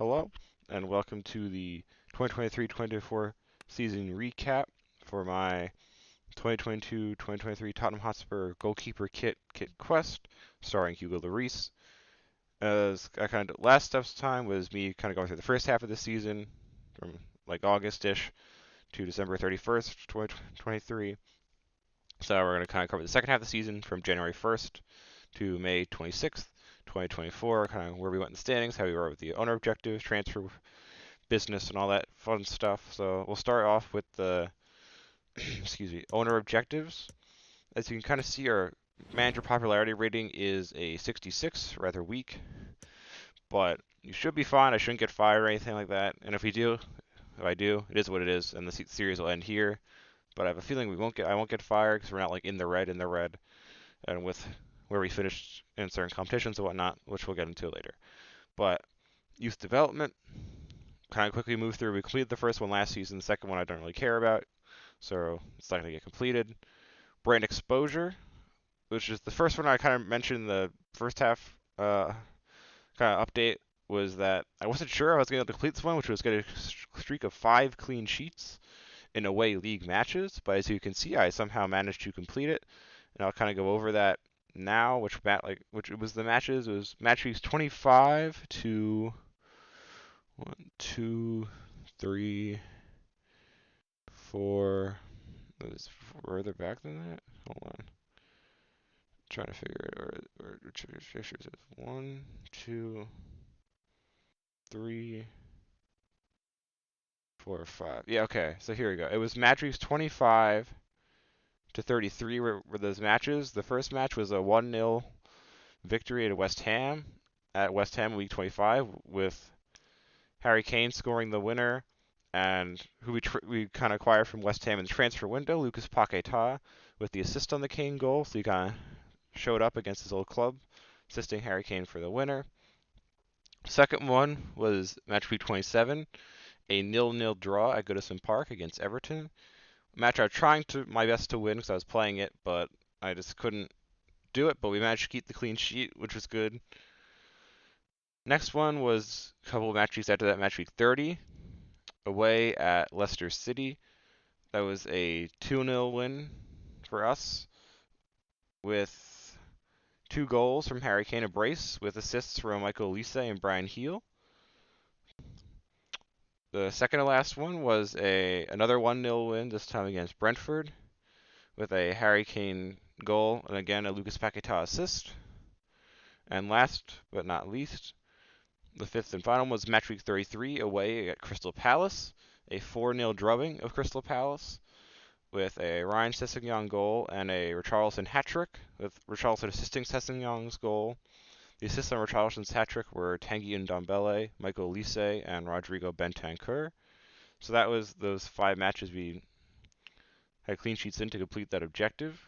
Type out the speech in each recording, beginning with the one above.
Hello, and welcome to the 2023-2024 season recap for my 2022-2023 Tottenham Hotspur goalkeeper kit quest, starring Hugo Lloris. As I kind of last stuff's time was me kind of going through the first half of the season, from like August-ish to December 31st, 2023. So we're going to kind of cover the second half of the season from January 1st to May 26th, 2024, kind of where we went in the standings, how we were with the owner objectives, transfer business, and all that fun stuff. So we'll start off with the owner objectives. As you can kind of see, our manager popularity rating is a 66, rather weak, but you should be fine. I shouldn't get fired or anything like that. And if I do, it is what it is, and the series will end here. But I have a feeling I won't get fired because we're not like in the red, and with where we finished in certain competitions and whatnot, which we'll get into later. But youth development, kind of quickly move through. We completed the first one last season. The second one I don't really care about, so it's not going to get completed. Brand exposure, which is the first one I kind of mentioned in the first half kind of update, was that I wasn't sure I was going to complete this one, which was getting a streak of 5 clean sheets in away league matches. But as you can see, I somehow managed to complete it, and I'll kind of go over that now. Which was the matches? It was match weeks 25 to 1, 2, 3, 4. It was further back than that. Hold on. Trying to figure it. Which fixtures is 1, 2, 3, 4, 5. Yeah, okay. So here we go. It was match weeks 25 to 33 were those matches. The first match was a 1-0 victory at West Ham in week 25 with Harry Kane scoring the winner, and who we kind of acquired from West Ham in the transfer window, Lucas Paquetá, with the assist on the Kane goal. So he kind of showed up against his old club, assisting Harry Kane for the winner. Second one was match week 27, a 0-0 draw at Goodison Park against Everton. A match I was trying my best to win because I was playing it, but I just couldn't do it. But we managed to keep the clean sheet, which was good. Next one was a couple of match weeks after that, match week 30, away at Leicester City. That was a 2-0 win for us, with 2 goals from Harry Kane, a brace, with assists from Michael Olise and Brian Heel. The second to last one was another 1-0 win, this time against Brentford, with a Harry Kane goal and again a Lucas Paquetá assist. And last but not least, the fifth and final was match week 33, away at Crystal Palace, a 4-0 drubbing of Crystal Palace, with a Ryan Sessegnon goal and a Richarlison hat-trick, with Richarlison assisting Sessegnon's goal. The assists on Richarlison's hat-trick were Tanguy Ndombele, Michael Olise, and Rodrigo Bentancur. So that was those 5 matches we had clean sheets in to complete that objective,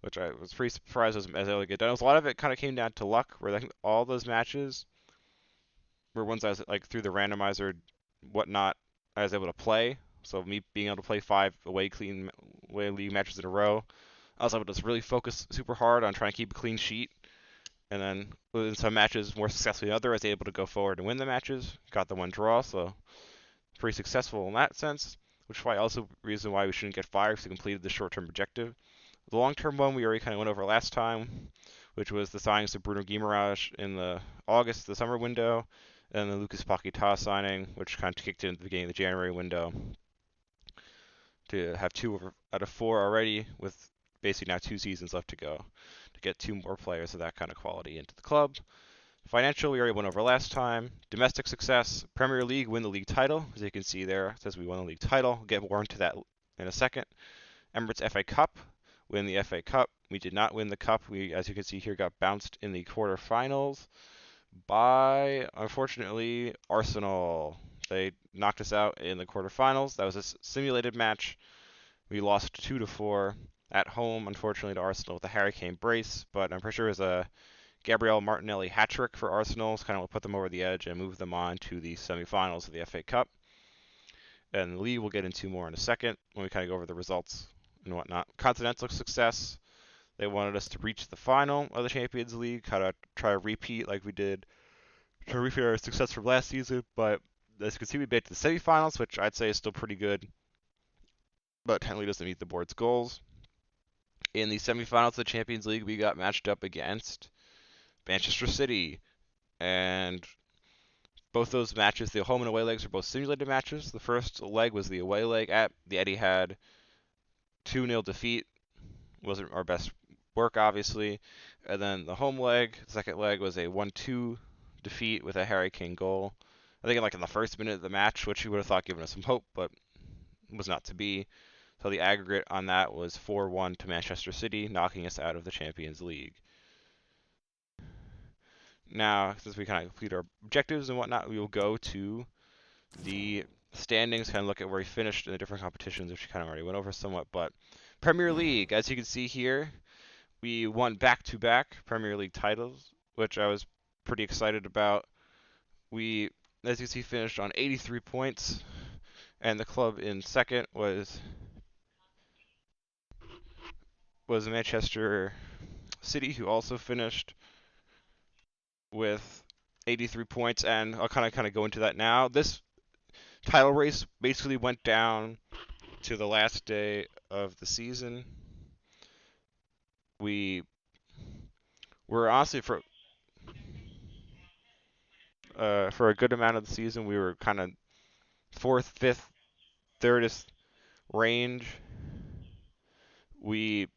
which I was pretty surprised as able to get done. A lot of it kind of came down to luck, where I think all those matches were ones I was like through the randomizer, whatnot, I was able to play. So me being able to play 5 away league matches in a row, I was able to just really focus super hard on trying to keep a clean sheet. And then in some matches more successfully than others, I was able to go forward and win the matches. Got the 1 draw, so pretty successful in that sense. Which is why also reason why we shouldn't get fired, because we completed the short-term objective. The long-term one we already kind of went over last time, which was the signings of Bruno Guimaraes in the summer window, and the Lucas Paquetá signing, which kind of kicked in at the beginning of the January window, to have 2 out of 4 already, with basically now 2 seasons left to go, to get 2 more players of that kind of quality into the club. Financial, we already went over last time. Domestic success, Premier League, win the league title. As you can see there, it says we won the league title. We'll get more into that in a second. Emirates FA Cup, win the FA Cup. We did not win the cup. We, as you can see here, got bounced in the quarterfinals by, unfortunately, Arsenal. They knocked us out in the quarterfinals. That was a simulated match. We lost 2-4 at home, unfortunately, to Arsenal with a Harry Kane brace, but I'm pretty sure it was a Gabriel Martinelli hat-trick for Arsenal, kind of put them over the edge and move them on to the semifinals of the FA Cup. And the league we'll get into more in a second when we kind of go over the results and whatnot. Continental success, they wanted us to reach the final of the Champions League, kind of try to repeat like we did to repeat our success from last season, but as you can see, we made it to the semifinals, which I'd say is still pretty good, but technically doesn't meet the board's goals. In the semifinals of the Champions League, we got matched up against Manchester City, and both those matches, the home and away legs, are both simulated matches. The first leg was the away leg at the Etihad, 2-0 defeat. Wasn't our best work, obviously. And then the home leg, second leg, was a 1-2 defeat with a Harry Kane goal. I think in the first minute of the match, which you would have thought given us some hope, but was not to be. So the aggregate on that was 4-1 to Manchester City, knocking us out of the Champions League. Now, since we kind of complete our objectives and whatnot, we will go to the standings, kind of look at where we finished in the different competitions, which we kind of already went over somewhat. But Premier League, as you can see here, we won back-to-back Premier League titles, which I was pretty excited about. We, as you see, finished on 83 points, and the club in second was Manchester City, who also finished with 83 points, and I'll kind of go into that now. This title race basically went down to the last day of the season. We were honestly for a good amount of the season, we were kind of fourth, fifth, thirdest range. We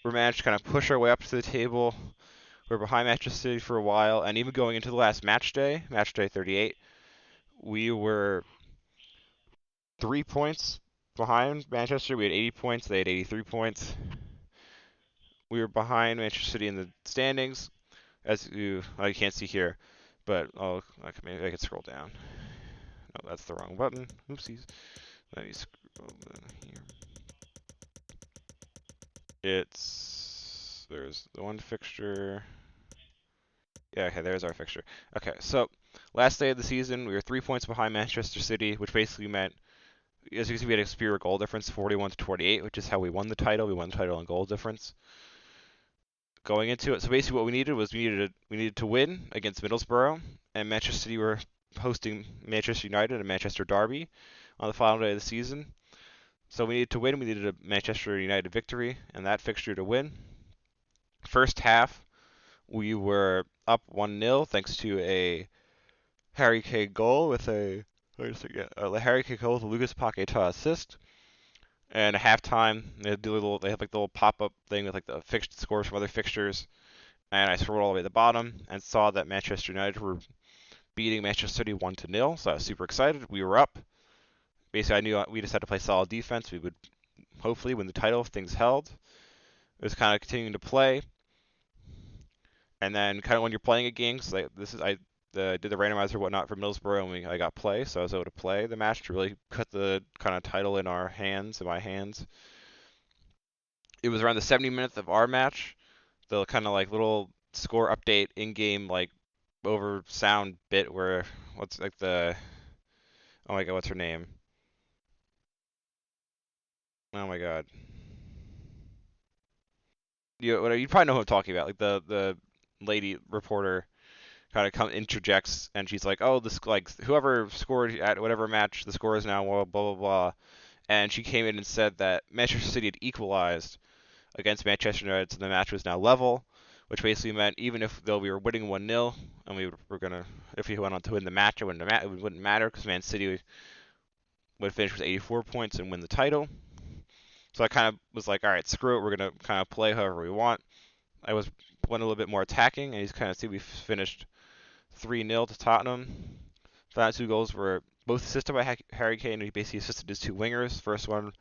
were managed to kind of push our way up to the table. We were behind Manchester City for a while, and even going into the last match day 38, we were 3 points behind Manchester. We had 80 points. They had 83 points. We were behind Manchester City in the standings, as you can't see here, but maybe I can scroll down. No, that's the wrong button. Oopsies. Let me scroll down here. There's the one fixture. Yeah, okay, there's our fixture. Okay, so last day of the season, we were 3 points behind Manchester City, which basically meant, as you can see, we had a superior goal difference, 41 to 28, which is how we won the title. We won the title on goal difference. Going into it, so basically what we needed was we needed to win against Middlesbrough, and Manchester City were hosting Manchester United and Manchester Derby on the final day of the season. So we needed to win. We needed a Manchester United victory and that fixture to win. First half, we were up 1-0 thanks to a Harry Kane goal with a Harry Kane goal with a Lucas Paquetá assist. And at halftime, they have like the little pop-up thing with like the fixed scores from other fixtures. And I scrolled all the way to the bottom and saw that Manchester United were beating Manchester City 1-0. So I was super excited. We were up. Basically, I knew we just had to play solid defense. We would hopefully win the title if things held. It was kind of continuing to play. And then kind of when you're playing a game, so I did the randomizer and whatnot for Middlesbrough, and I got play, so I was able to play the match to really cut the kind of title in my hands. It was around the 70 minutes of our match, the kind of like little score update in-game like over sound bit where oh my god, what's her name? Oh my god. You probably know who I'm talking about, like the lady reporter kind of interjects, and she's like, "Oh, this like whoever scored at whatever match, the score is now blah blah blah," and she came in and said that Manchester City had equalized against Manchester United, so the match was now level, which basically meant even though we were winning 1-0, and if we went on to win the match, it wouldn't matter because Man City would finish with 84 points and win the title. So I kind of was like, all right, screw it, we're gonna kind of play however we want. I went a little bit more attacking, and you kind of see we finished 3-0 to Tottenham. The last two goals were both assisted by Harry Kane. He basically assisted his two wingers. First one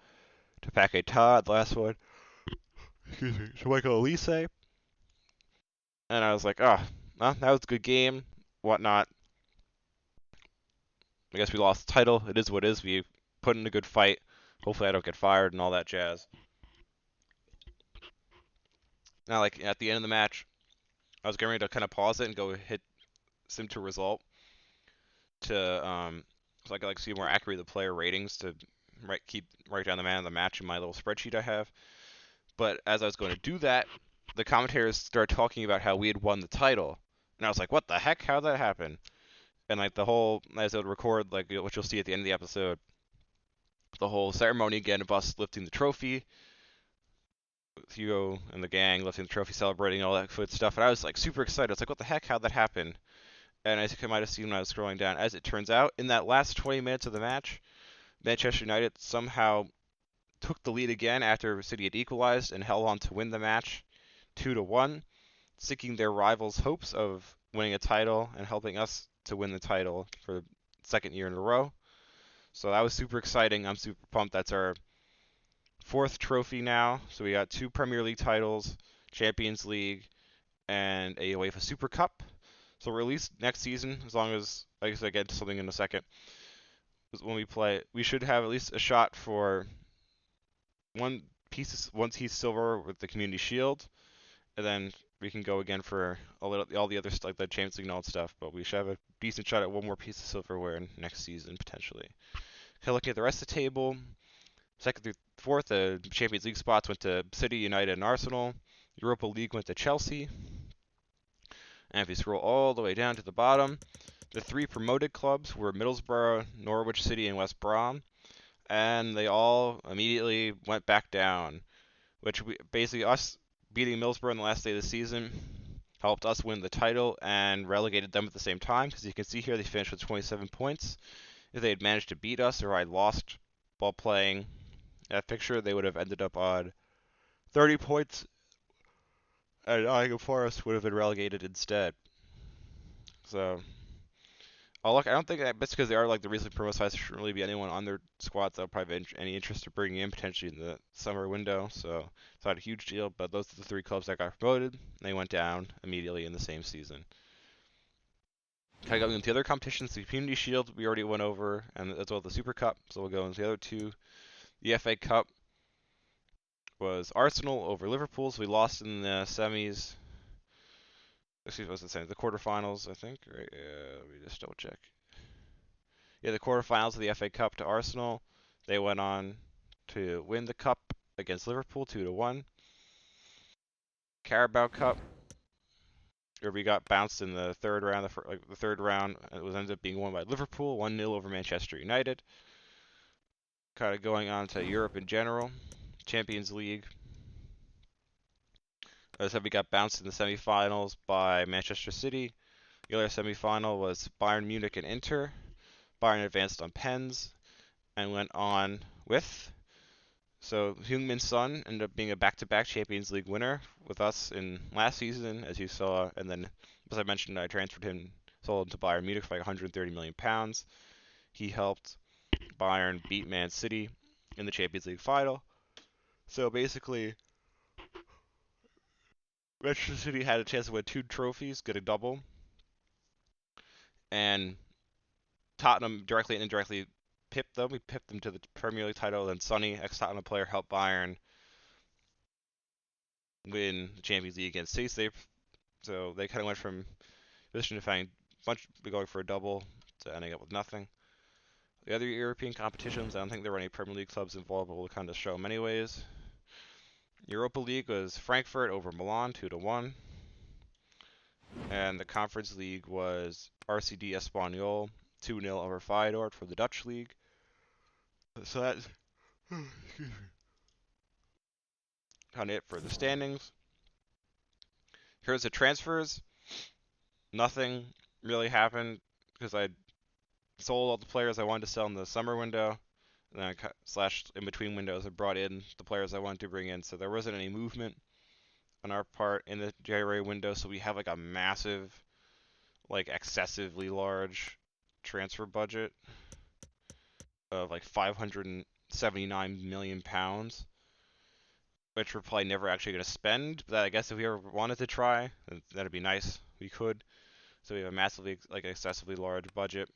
to Paquetá, the last one, excuse me, to Michael Elise. And I was like, oh, well, that was a good game, whatnot. I guess we lost the title. It is what it is. We put in a good fight. Hopefully I don't get fired and all that jazz. Now, like, at the end of the match, I was getting ready to kind of pause it and go hit sim to result so I could like see more accurately the player ratings to write down the man of the match in my little spreadsheet I have. But as I was going to do that, the commentators started talking about how we had won the title, And I was like, what the heck? How'd that happen? And like the whole, as I would record, like what you'll see at the end of the episode, the whole ceremony again of us lifting the trophy, Hugo and the gang lifting the trophy, celebrating all that good stuff. And I was like super excited. I was like, what the heck? How'd that happen? And as you might have seen when I was scrolling down, as it turns out, in that last 20 minutes of the match, Manchester United somehow took the lead again after City had equalized and held on to win the match 2-1, sinking their rivals' hopes of winning a title and helping us to win the title for the second year in a row. So that was super exciting. I'm super pumped. That's our fourth trophy now. So we got 2 Premier League titles, Champions League, and a UEFA Super Cup. So we're at least next season, as long as, like I said, I get to something in a second, when we play, we should have at least a shot for one piece silver with the Community Shield, and then we can go again for all the other stuff, like the Champions League and all that stuff. But we should have a decent shot at one more piece of silverware next season potentially. Okay, looking at the rest of the table, second through fourth, the Champions League spots went to City, United, and Arsenal. Europa League went to Chelsea. And if you scroll all the way down to the bottom, the 3 promoted clubs were Middlesbrough, Norwich City, and West Brom, and they all immediately went back down, which basically us beating Middlesbrough on the last day of the season helped us win the title and relegated them at the same time, because you can see here they finished with 27 points. If they had managed to beat us or I lost while playing that fixture, they would have ended up on 30 points, and Nottingham Forest would have been relegated instead. So I don't think that's because they are like the recently promoted side. There shouldn't really be anyone on their squad that would probably have any interest in bringing in potentially in the summer window. So it's not a huge deal. But those are the 3 clubs that got promoted. They went down immediately in the same season. Kind of going into the other competitions, the Community Shield we already went over, and as well as the Super Cup. So we'll go into the other 2. The FA Cup was Arsenal over Liverpool. So we lost in the semis. Excuse me, what's it saying? The quarterfinals, I think. Right? Let me just double check. Yeah, the quarterfinals of the FA Cup to Arsenal. They went on to win the cup against Liverpool 2-1. Carabao Cup, where we got bounced in the third round. The third round, it was ended up being won by Liverpool, 1-0 over Manchester United. Kind of going on to Europe in general, Champions League. As I said, we got bounced in the semifinals by Manchester City. The other semifinal was Bayern Munich and Inter. Bayern advanced on pens and went on with. So Heung-min Son ended up being a back-to-back Champions League winner with us in last season, as you saw, and then, as I mentioned, I transferred him, sold him to Bayern Munich for like 130 million pounds. He helped Bayern beat Man City in the Champions League final. So basically, Manchester City had a chance to win 2 trophies, get a double, and Tottenham directly and indirectly pipped them. We pipped them to the Premier League title, and Sonny, ex-Tottenham player, helped Bayern win the Champions League against City. So they kind of went from position to finding going for a double to ending up with nothing. The other European competitions, I don't think there were any Premier League clubs involved, but we'll kind of show them anyways. Europa League was Frankfurt over Milan 2-1. And the Conference League was RCD Espanyol 2-0 over Feyenoord for the Dutch League. So that's kind of it for the standings. Here's the transfers. Nothing really happened because I sold all the players I wanted to sell in the summer window, and then / in between windows I brought in the players I wanted to bring in. So there wasn't any movement on our part in the January window. So we have like a massive, like excessively large transfer budget of like 579 million pounds, which we're probably never actually going to spend. But I guess if we ever wanted to try, that'd be nice. We could. So we have a massively, like, excessively large budget.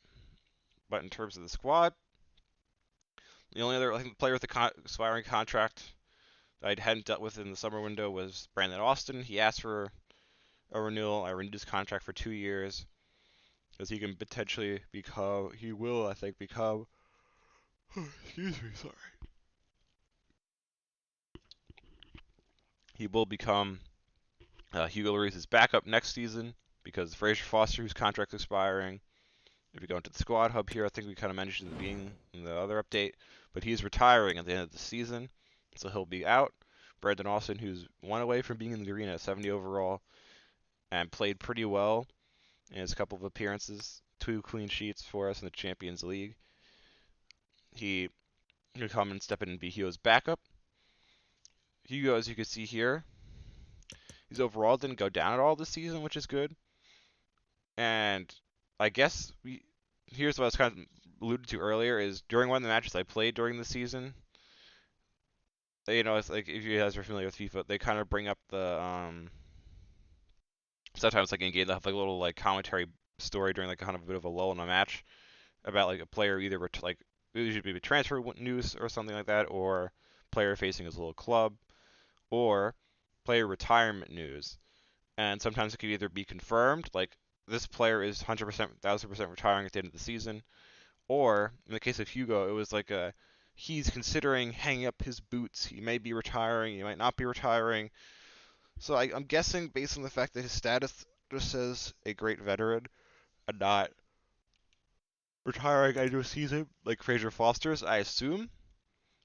But in terms of the squad, the only other, I think, player with the expiring contract that I hadn't dealt with in the summer window was Brandon Austin. He asked for a renewal. I renewed his contract for 2 years because he can potentially become, he will, I think, become, excuse me, sorry. He will become Hugo Lloris's backup next season. because Fraser Foster, whose contract's expiring, if you go into the squad hub here, I think we kind of mentioned at the beginning in the other update, but he's retiring at the end of the season, so he'll be out. Brandon Austin, who's one away from being in the arena at 70 overall, and played pretty well in his couple of appearances, 2 clean sheets for us in the Champions League. He could come and step in and be Hugo's backup. Hugo, as you can see here, his overall didn't go down at all this season, which is good. And I guess here's what I was kind of alluded to earlier, is during one of the matches I played during the season, it's like, if you guys are familiar with FIFA, they kind of bring up the sometimes like in game they'll have like a little like commentary story during like kind of a bit of a lull in a match about like a player either like usually maybe transfer news or something like that, or player facing his little club, or player retirement news. And sometimes it could either be confirmed, like this player is 100%, 1000% retiring at the end of the season, or in the case of Hugo, it was like he's considering hanging up his boots. He may be retiring, he might not be retiring. So I'm guessing based on the fact that his status just says a great veteran and not retiring into a season like Fraser Foster's, I assume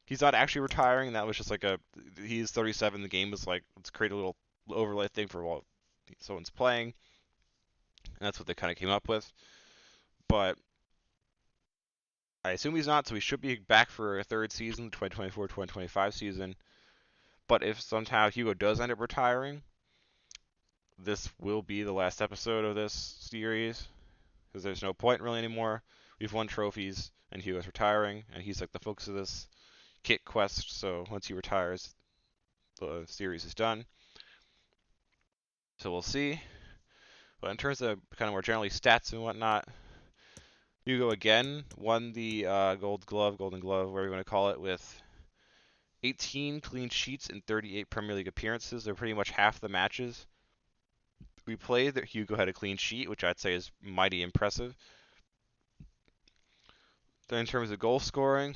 he's not actually retiring. That was just like he's 37. The game was like, let's create a little overlay thing for while someone's playing, and that's what they kind of came up with. But I assume he's not, so he should be back for a third season, 2024-2025 season. But if somehow Hugo does end up retiring, this will be the last episode of this series, because there's no point really anymore. We've won trophies, and Hugo's retiring, and he's like the focus of this kit quest. So once he retires, the series is done. So we'll see. But in terms of kind of more generally stats and whatnot, Hugo again won the Golden Glove, whatever you want to call it, with 18 clean sheets in 38 Premier League appearances. They're pretty much half the matches we played that Hugo had a clean sheet, which I'd say is mighty impressive. Then in terms of goal scoring,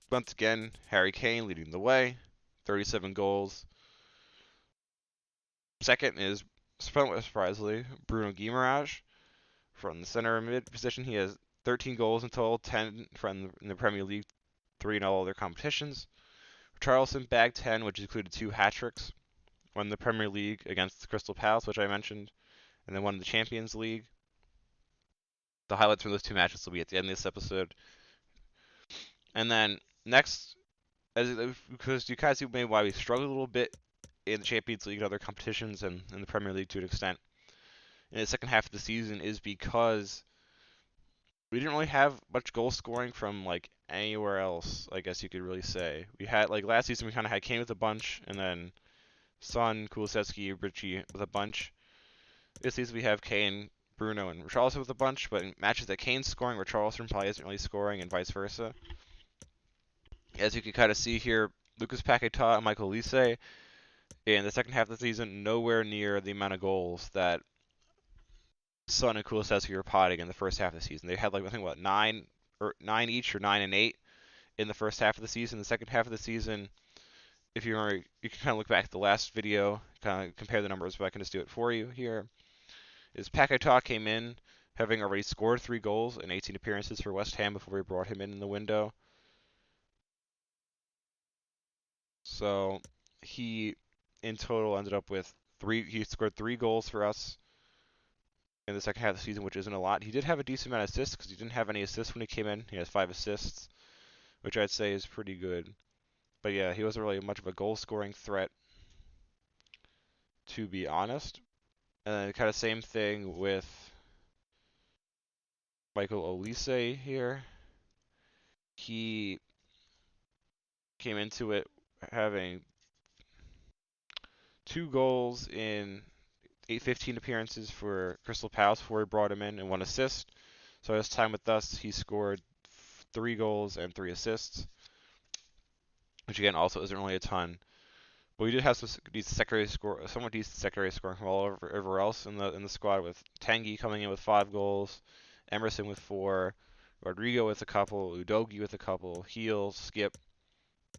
once again, Harry Kane leading the way, 37 goals. Second is, somewhat surprisingly, Bruno Guimaraes from the center mid position. He has 13 goals in total, 10 from in the Premier League, 3 in all other competitions. Richarlison bagged 10, which included 2 hat-tricks. Won the Premier League against Crystal Palace, which I mentioned, and then won the Champions League. The highlights from those 2 matches will be at the end of this episode. And then next, because you kind of see maybe why we struggled a little bit in the Champions League and other competitions, and in the Premier League to an extent, in the second half of the season, is because we didn't really have much goal scoring from like anywhere else, I guess you could really say. We had, like, last season we kind of had Kane with a bunch, and then Son, Kulusevski, Richie with a bunch. This season we have Kane, Bruno, and Richarlison with a bunch, but in matches that Kane's scoring, Richarlison probably isn't really scoring, and vice versa. As you can kind of see here, Lucas Paquetá and Michael Olise in the second half of the season, nowhere near the amount of goals that Son and Kulusevski were potting in the first half of the season. They had, like, I think, what, 9 each, or 9 and 8 in the first half of the season. The second half of the season, if you remember, you can kind of look back at the last video, kind of compare the numbers, but I can just do it for you here. Is Paquetá came in having already scored 3 goals in 18 appearances for West Ham before we brought him in the window. So he, in total, ended up with 3. He scored 3 goals for us in the second half of the season, which isn't a lot. He did have a decent amount of assists because he didn't have any assists when he came in. He has 5 assists, which I'd say is pretty good. But yeah, he wasn't really much of a goal-scoring threat, to be honest. And then kind of same thing with Michael Olise here. He came into it having 2 goals in 15 appearances for Crystal Palace before we brought him in, and 1 assist. So his time with us, he scored 3 goals and 3 assists, which again also isn't really a ton. But we did have some somewhat decent secondary scoring from all over else in the squad, with Tanguy coming in with 5 goals, Emerson with 4, Rodrigo with a couple, Udogie with a couple, Heel, Skip,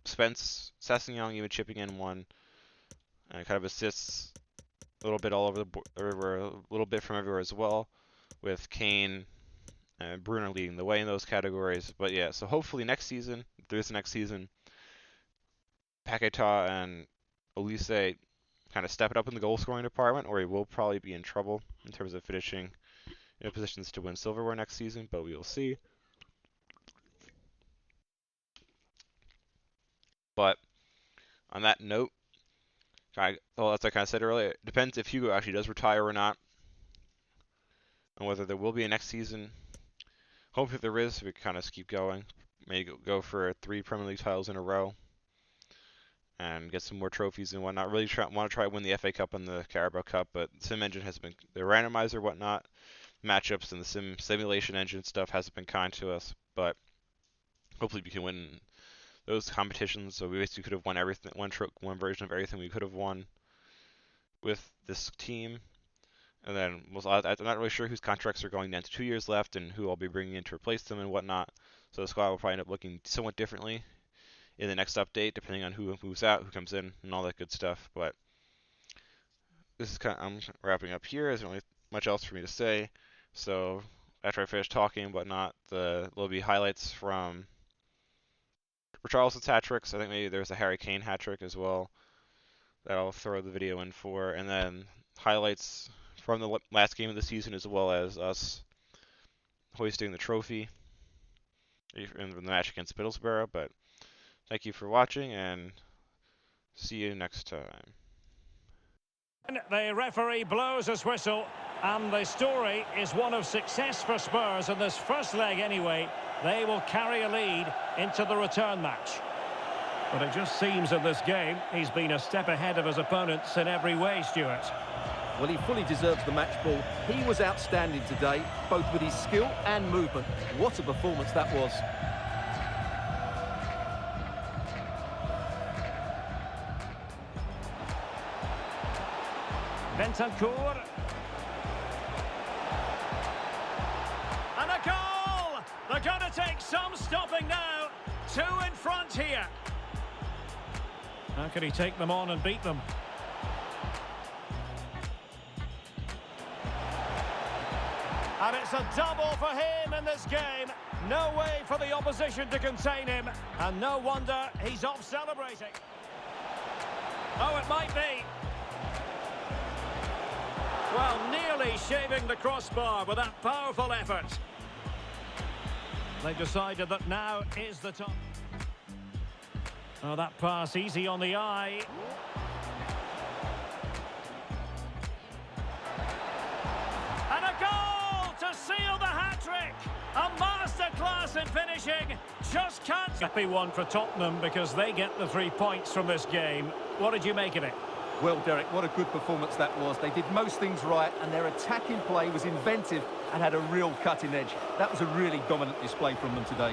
Spence, Sessegnon even chipping in 1, and kind of assists. a little bit all over the river, a little bit from everywhere as well, with Kane and Bruno leading the way in those categories. But yeah, so hopefully next season, if there is a next season, Paquetá and Olise kind of step it up in the goal scoring department, or he will probably be in trouble in terms of finishing in positions to win silverware next season, but we will see. But on that note, as I kind of said earlier, it depends if Hugo actually does retire or not, and whether there will be a next season. Hopefully, if there is, we kind of keep going. Maybe go for 3 Premier League titles in a row and get some more trophies and whatnot. Really want to try to win the FA Cup and the Carabao Cup, but Sim Engine has been the randomizer, whatnot, matchups and the simulation engine stuff hasn't been kind to us. But hopefully, we can win those competitions. So we basically could have won everything, one version of everything we could have won with this team. And then I'm not really sure whose contracts are going down to 2 years left and who I'll be bringing in to replace them and whatnot. So the squad will probably end up looking somewhat differently in the next update, depending on who moves out, who comes in, and all that good stuff. But this is I'm wrapping up here. There's not really much else for me to say. So after I finish talking and whatnot, there'll be highlights from Richarlison's hat tricks. I think maybe there's a Harry Kane hat trick as well that I'll throw the video in for, and then highlights from the last game of the season, as well as us hoisting the trophy in the match against Middlesbrough. But thank you for watching, and see you next time. The referee blows his whistle, and the story is one of success for Spurs in this first leg anyway. They will carry a lead into the return match. But it just seems in this game he's been a step ahead of his opponents in every way, Stuart. Well, he fully deserves the match ball. He was outstanding today, both with his skill and movement. What a performance that was. Bentancur. And a goal! They're going to take some stopping now. 2 in front here. How can he take them on and beat them? And it's a double for him in this game. No way for the opposition to contain him. And no wonder he's off celebrating. Oh, it might be. Well, nearly shaving the crossbar with that powerful effort. They've decided that now is the time. Oh, that pass easy on the eye. And a goal to seal the hat-trick. A masterclass in finishing. Just can't... Happy one for Tottenham because they get the 3 points from this game. What did you make of it? Well, Derek, what a good performance that was. They did most things right, and their attacking play was inventive and had a real cutting edge. That was a really dominant display from them today.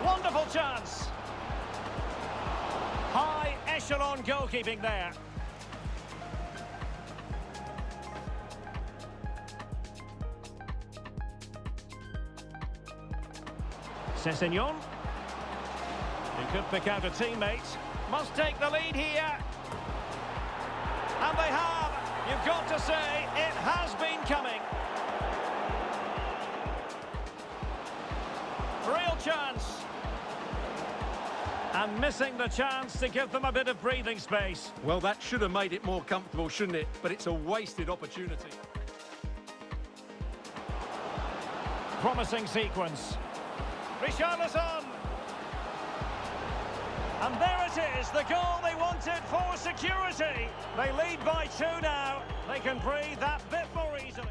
Wonderful chance. High echelon goalkeeping there. Sessegnon. He could pick out a teammate. Must take the lead here. And they have. You've got to say, it has been coming. Real chance. And missing the chance to give them a bit of breathing space. Well, that should have made it more comfortable, shouldn't it? But it's a wasted opportunity. Promising sequence. Richarlison. And there it is, the goal they wanted for security. They lead by 2 now. They can breathe that bit more easily.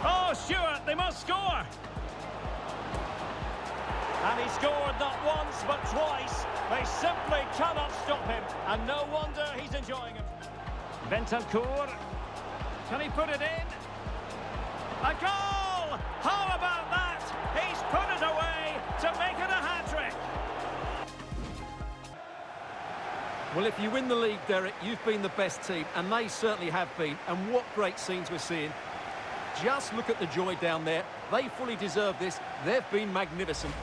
Oh, Stuart, they must score. And he scored not once, but twice. They simply cannot stop him. And no wonder he's enjoying it. Bentancur. Can he put it in? A goal! How about that? He's put it away to make it a hat-trick. Well, if you win the league, Derek, you've been the best team, and they certainly have been. And what great scenes we're seeing. Just look at the joy down there. They fully deserve this. They've been magnificent.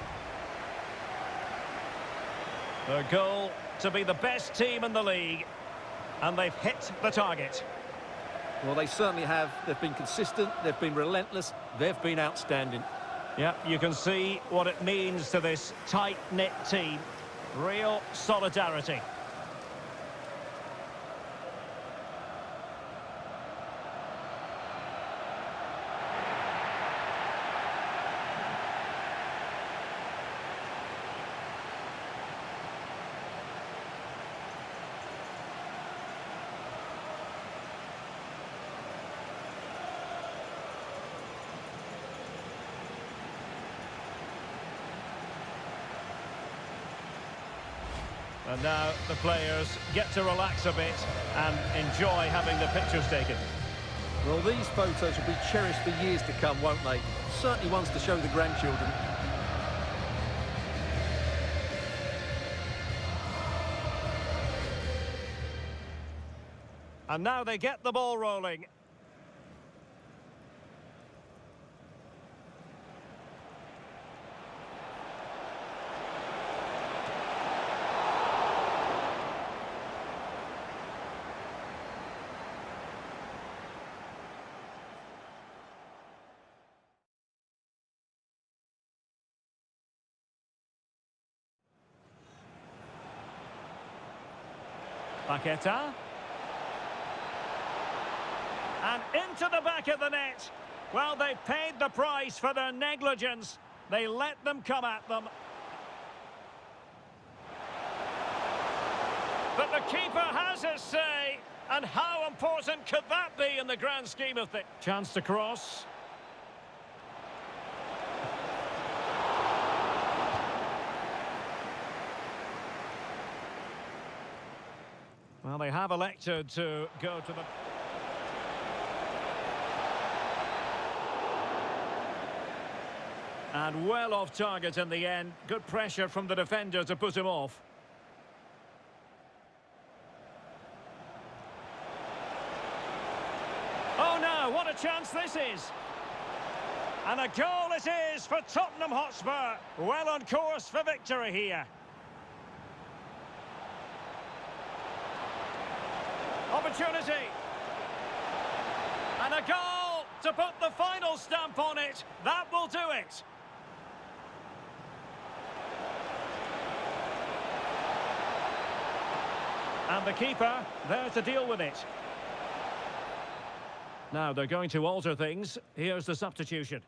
Their goal to be the best team in the league, and they've hit the target. Well, they certainly have. They've been consistent, they've been relentless, they've been outstanding. Yeah, you can see what it means to this tight-knit team. Real solidarity. And now the players get to relax a bit and enjoy having the pictures taken. Well, these photos will be cherished for years to come, won't they? Certainly ones to show the grandchildren. And now they get the ball rolling. Paqueta. And into the back of the net. Well, they paid the price for their negligence. They let them come at them. But the keeper has his say. And how important could that be in the grand scheme of things? Chance to cross. Well, they have elected to go to the... And well off target in the end. Good pressure from the defender to put him off. Oh no, what a chance this is! And a goal it is for Tottenham Hotspur. Well on course for victory here. Opportunity. And a goal to put the final stamp on it. That will do it. And the keeper there to deal with it. Now they're going to alter things. Here's the substitution.